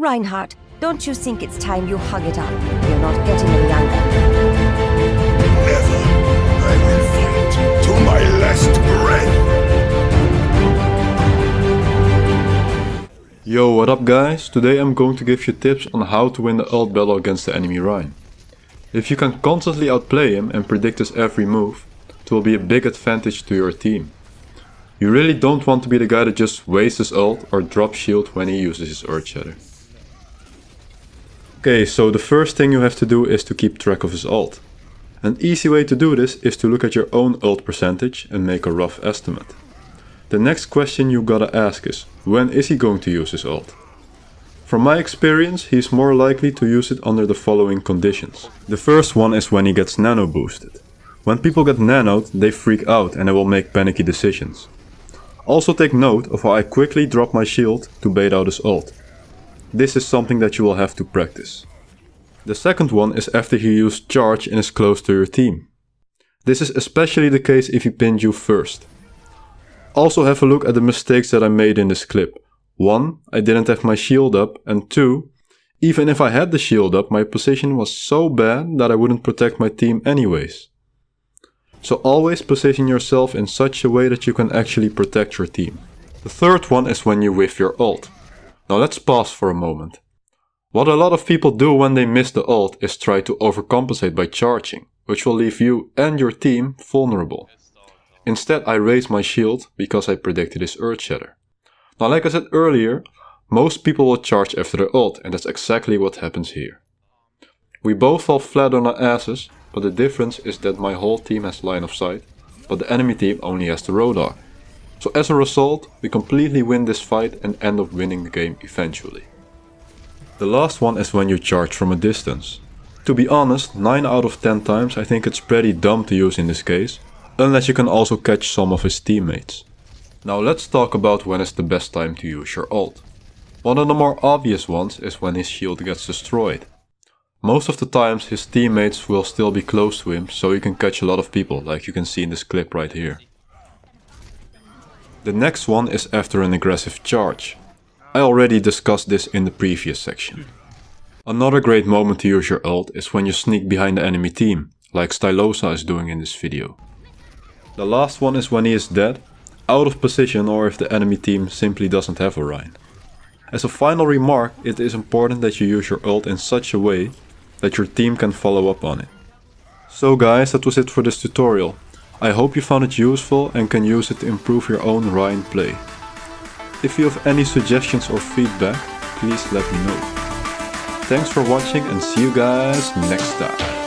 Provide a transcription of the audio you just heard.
Reinhardt, don't you think it's time you hug it up? You're not getting any younger. Never. I will fight to my last breath. Yo, what up guys? Today I'm going to give you tips on how to win the ult battle against the enemy Rein. If you can constantly outplay him and predict his every move, it will be a big advantage to your team. You really don't want to be the guy that just wastes his ult or drops shield when he uses his Earth Shatter. Okay, so the first thing you have to do is to keep track of his ult. An easy way to do this is to look at your own ult percentage and make a rough estimate. The next question you gotta ask is, when is he going to use his ult? From my experience, he's more likely to use it under the following conditions. The first one is when he gets nano boosted. When people get nanoed, they freak out and they will make panicky decisions. Also take note of how I quickly drop my shield to bait out his ult. This is something that you will have to practice. The second one is after he used charge and is close to your team. This is especially the case if he pinned you first. Also have a look at the mistakes that I made in this clip. 1. I didn't have my shield up, and 2. Even if I had the shield up, my position was so bad that I wouldn't protect my team anyways. So always position yourself in such a way that you can actually protect your team. The third one is when you whiff your ult. Now let's pause for a moment. What a lot of people do when they miss the ult is try to overcompensate by charging, which will leave you and your team vulnerable. Instead I raised my shield because I predicted his Earth Shatter. Now like I said earlier, most people will charge after their ult, and that's exactly what happens here. We both fall flat on our asses, but the difference is that my whole team has line of sight, but the enemy team only has the Roadhog. So as a result, we completely win this fight and end up winning the game eventually. The last one is when you charge from a distance. To be honest, 9 out of 10 times I think it's pretty dumb to use in this case, unless you can also catch some of his teammates. Now let's talk about when is the best time to use your ult. One of the more obvious ones is when his shield gets destroyed. Most of the times his teammates will still be close to him, so he can catch a lot of people, like you can see in this clip right here. The next one is after an aggressive charge. I already discussed this in the previous section. Another great moment to use your ult is when you sneak behind the enemy team, like Stylosa is doing in this video. The last one is when he is dead, out of position, or if the enemy team simply doesn't have a Rein. As a final remark, it is important that you use your ult in such a way that your team can follow up on it. So guys, that was it for this tutorial. I hope you found it useful and can use it to improve your own Rein play. If you have any suggestions or feedback, please let me know. Thanks for watching and see you guys next time.